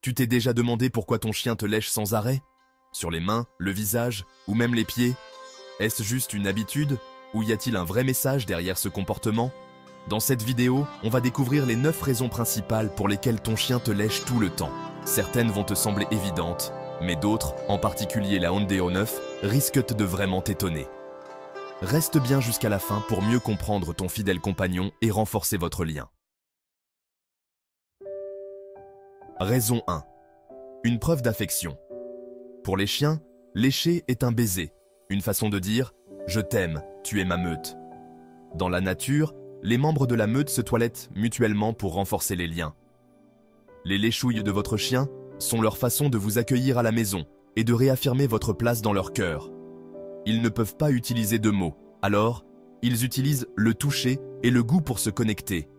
Tu t'es déjà demandé pourquoi ton chien te lèche sans arrêt? Sur les mains, le visage ou même les pieds? Est-ce juste une habitude ou y a-t-il un vrai message derrière ce comportement? Dans cette vidéo, on va découvrir les 9 raisons principales pour lesquelles ton chien te lèche tout le temps. Certaines vont te sembler évidentes, mais d'autres, en particulier la Ondeo 9, risquent de vraiment t'étonner. Reste bien jusqu'à la fin pour mieux comprendre ton fidèle compagnon et renforcer votre lien. Raison 1. Une preuve d'affection. Pour les chiens, lécher est un baiser, une façon de dire « je t'aime, tu es ma meute ». Dans la nature, les membres de la meute se toilettent mutuellement pour renforcer les liens. Les léchouilles de votre chien sont leur façon de vous accueillir à la maison et de réaffirmer votre place dans leur cœur. Ils ne peuvent pas utiliser de mots, alors ils utilisent le toucher et le goût pour se connecter.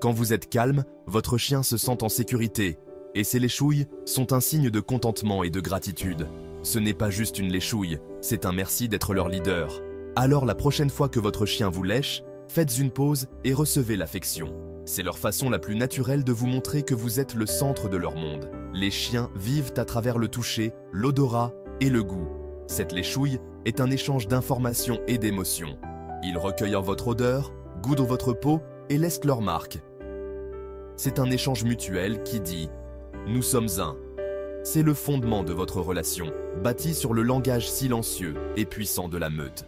Quand vous êtes calme, votre chien se sent en sécurité et ces léchouilles sont un signe de contentement et de gratitude. Ce n'est pas juste une léchouille, c'est un merci d'être leur leader. Alors la prochaine fois que votre chien vous lèche, faites une pause et recevez l'affection. C'est leur façon la plus naturelle de vous montrer que vous êtes le centre de leur monde. Les chiens vivent à travers le toucher, l'odorat et le goût. Cette léchouille est un échange d'informations et d'émotions. Ils recueillent votre odeur, goûtent votre peau et laissent leur marque. C'est un échange mutuel qui dit « Nous sommes un ». C'est le fondement de votre relation, bâti sur le langage silencieux et puissant de la meute.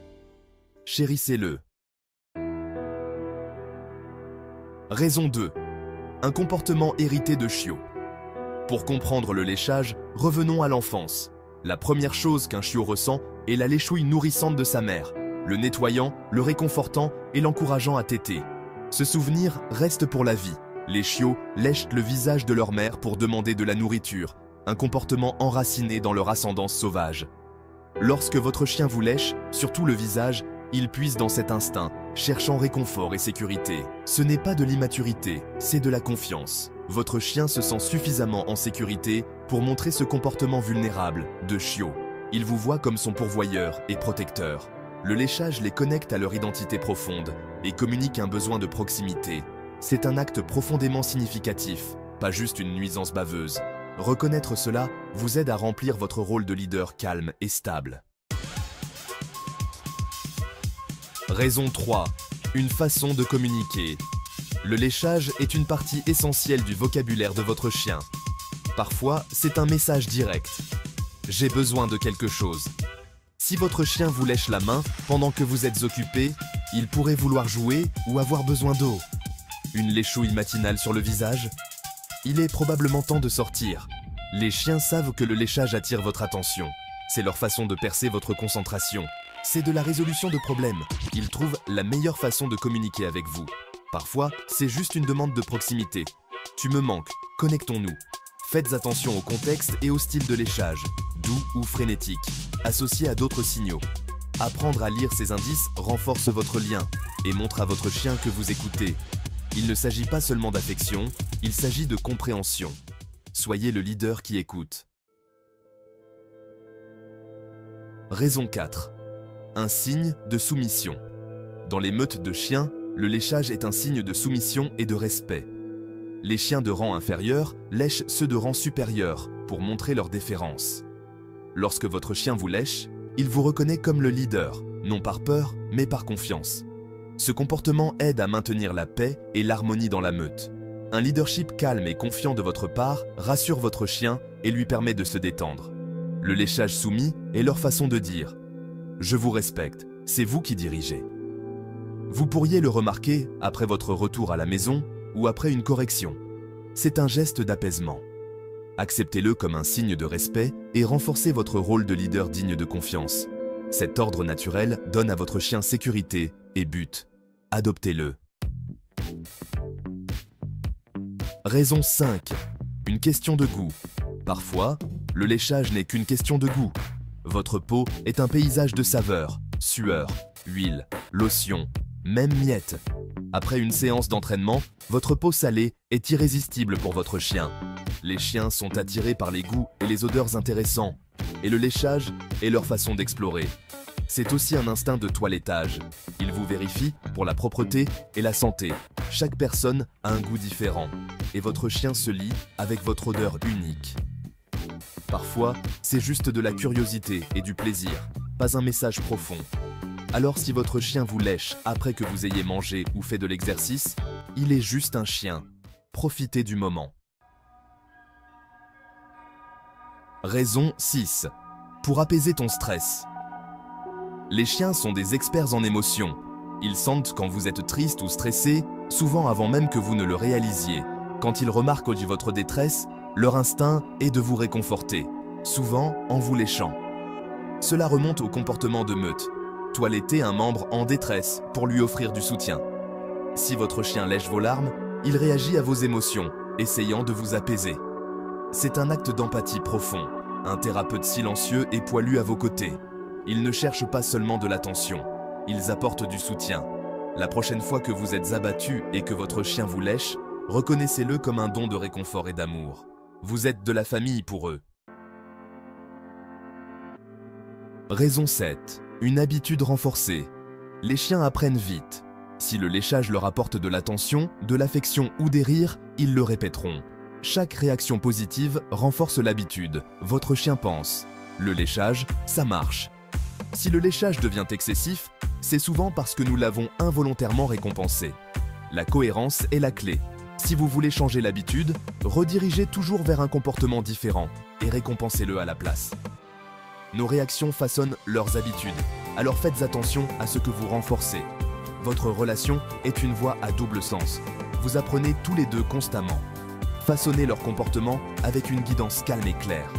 Chérissez-le. Raison 2. Un comportement hérité de chiot. Pour comprendre le léchage, revenons à l'enfance. La première chose qu'un chiot ressent est la léchouille nourrissante de sa mère, le nettoyant, le réconfortant et l'encourageant à téter. Ce souvenir reste pour la vie. Les chiots lèchent le visage de leur mère pour demander de la nourriture, un comportement enraciné dans leur ascendance sauvage. Lorsque votre chien vous lèche, surtout le visage, il puise dans cet instinct, cherchant réconfort et sécurité. Ce n'est pas de l'immaturité, c'est de la confiance. Votre chien se sent suffisamment en sécurité pour montrer ce comportement vulnérable, de chiot. Il vous voit comme son pourvoyeur et protecteur. Le léchage les connecte à leur identité profonde et communique un besoin de proximité. C'est un acte profondément significatif, pas juste une nuisance baveuse. Reconnaître cela vous aide à remplir votre rôle de leader calme et stable. Raison 3. Une façon de communiquer. Le léchage est une partie essentielle du vocabulaire de votre chien. Parfois, c'est un message direct. J'ai besoin de quelque chose. Si votre chien vous lèche la main pendant que vous êtes occupé, il pourrait vouloir jouer ou avoir besoin d'eau. Une léchouille matinale sur le visage? Il est probablement temps de sortir. Les chiens savent que le léchage attire votre attention. C'est leur façon de percer votre concentration. C'est de la résolution de problèmes. Ils trouvent la meilleure façon de communiquer avec vous. Parfois, c'est juste une demande de proximité. Tu me manques, connectons-nous. Faites attention au contexte et au style de léchage, doux ou frénétique, associé à d'autres signaux. Apprendre à lire ces indices renforce votre lien et montre à votre chien que vous écoutez. Il ne s'agit pas seulement d'affection, il s'agit de compréhension. Soyez le leader qui écoute. Raison 4. Un signe de soumission. Dans les meutes de chiens, le léchage est un signe de soumission et de respect. Les chiens de rang inférieur lèchent ceux de rang supérieur pour montrer leur déférence. Lorsque votre chien vous lèche, il vous reconnaît comme le leader, non par peur, mais par confiance. Ce comportement aide à maintenir la paix et l'harmonie dans la meute. Un leadership calme et confiant de votre part rassure votre chien et lui permet de se détendre. Le léchage soumis est leur façon de dire « Je vous respecte, c'est vous qui dirigez ». Vous pourriez le remarquer après votre retour à la maison ou après une correction. C'est un geste d'apaisement. Acceptez-le comme un signe de respect et renforcez votre rôle de leader digne de confiance. Cet ordre naturel donne à votre chien sécurité et but. Adoptez-le. Raison 5. Une question de goût. Parfois, le léchage n'est qu'une question de goût. Votre peau est un paysage de saveurs, sueur, huile, lotion, même miettes. Après une séance d'entraînement, votre peau salée est irrésistible pour votre chien. Les chiens sont attirés par les goûts et les odeurs intéressants, et le léchage est leur façon d'explorer. C'est aussi un instinct de toilettage. Ils vous vérifient pour la propreté et la santé. Chaque personne a un goût différent. et votre chien se lie avec votre odeur unique. Parfois, c'est juste de la curiosité et du plaisir, pas un message profond. Alors si votre chien vous lèche après que vous ayez mangé ou fait de l'exercice, il est juste un chien. Profitez du moment. Raison 6. Pour apaiser ton stress. Les chiens sont des experts en émotions. Ils sentent quand vous êtes triste ou stressé, souvent avant même que vous ne le réalisiez. Quand ils remarquent votre détresse, leur instinct est de vous réconforter, souvent en vous léchant. Cela remonte au comportement de meute. Toiletter un membre en détresse pour lui offrir du soutien. Si votre chien lèche vos larmes, il réagit à vos émotions, essayant de vous apaiser. C'est un acte d'empathie profond, un thérapeute silencieux et poilu à vos côtés. Ils ne cherchent pas seulement de l'attention, ils apportent du soutien. La prochaine fois que vous êtes abattu et que votre chien vous lèche, reconnaissez-le comme un don de réconfort et d'amour. Vous êtes de la famille pour eux. Raison 7. Une habitude renforcée. Les chiens apprennent vite. Si le léchage leur apporte de l'attention, de l'affection ou des rires, ils le répéteront. Chaque réaction positive renforce l'habitude. Votre chien pense. Le léchage, ça marche. Si le léchage devient excessif, c'est souvent parce que nous l'avons involontairement récompensé. La cohérence est la clé. Si vous voulez changer l'habitude, redirigez toujours vers un comportement différent et récompensez-le à la place. Nos réactions façonnent leurs habitudes, alors faites attention à ce que vous renforcez. Votre relation est une voie à double sens. Vous apprenez tous les deux constamment. Façonnez leur comportement avec une guidance calme et claire.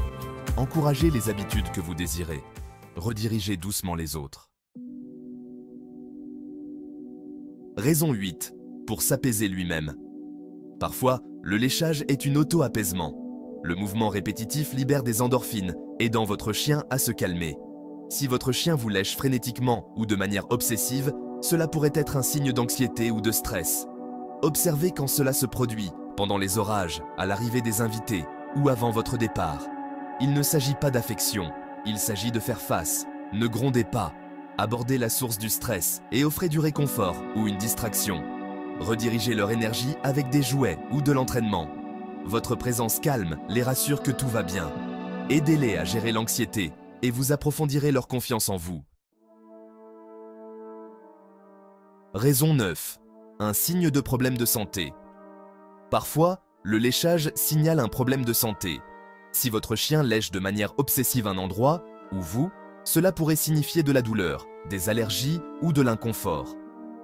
Encouragez les habitudes que vous désirez. Redirigez doucement les autres. Raison 8. Pour s'apaiser lui-même. Parfois, le léchage est une auto-apaisement. Le mouvement répétitif libère des endorphines, aidant votre chien à se calmer. Si votre chien vous lèche frénétiquement ou de manière obsessive, cela pourrait être un signe d'anxiété ou de stress. Observez quand cela se produit, pendant les orages, à l'arrivée des invités ou avant votre départ. Il ne s'agit pas d'affection, il s'agit de faire face. Ne grondez pas, abordez la source du stress et offrez du réconfort ou une distraction. Redirigez leur énergie avec des jouets ou de l'entraînement. Votre présence calme les rassure que tout va bien. Aidez-les à gérer l'anxiété et vous approfondirez leur confiance en vous. Raison 9. Un signe de problème de santé. Parfois, le léchage signale un problème de santé. Si votre chien lèche de manière obsessive un endroit, ou vous, cela pourrait signifier de la douleur, des allergies ou de l'inconfort.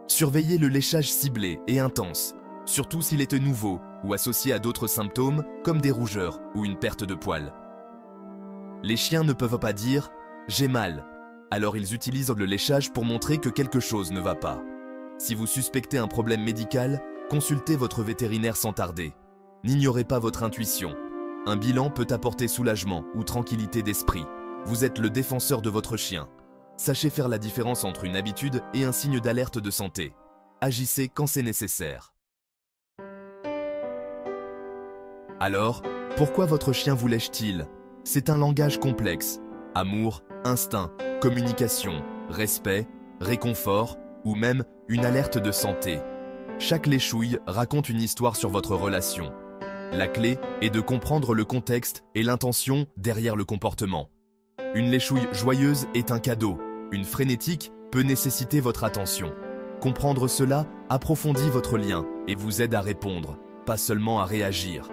Surveillez le léchage ciblé et intense, surtout s'il est nouveau ou associé à d'autres symptômes comme des rougeurs ou une perte de poils. Les chiens ne peuvent pas dire « j'ai mal », alors ils utilisent le léchage pour montrer que quelque chose ne va pas. Si vous suspectez un problème médical, consultez votre vétérinaire sans tarder. N'ignorez pas votre intuition. Un bilan peut apporter soulagement ou tranquillité d'esprit. Vous êtes le défenseur de votre chien. Sachez faire la différence entre une habitude et un signe d'alerte de santé. Agissez quand c'est nécessaire. Alors, pourquoi votre chien vous lèche-t-il? C'est un langage complexe. Amour, instinct, communication, respect, réconfort ou même une alerte de santé. Chaque léchouille raconte une histoire sur votre relation. La clé est de comprendre le contexte et l'intention derrière le comportement. Une léchouille joyeuse est un cadeau. Une frénétique peut nécessiter votre attention. Comprendre cela approfondit votre lien et vous aide à répondre, pas seulement à réagir.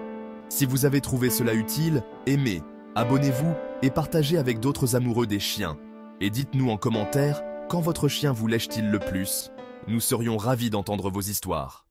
Si vous avez trouvé cela utile, aimez, abonnez-vous et partagez avec d'autres amoureux des chiens. Et dites-nous en commentaire quand votre chien vous lèche-t-il le plus. Nous serions ravis d'entendre vos histoires.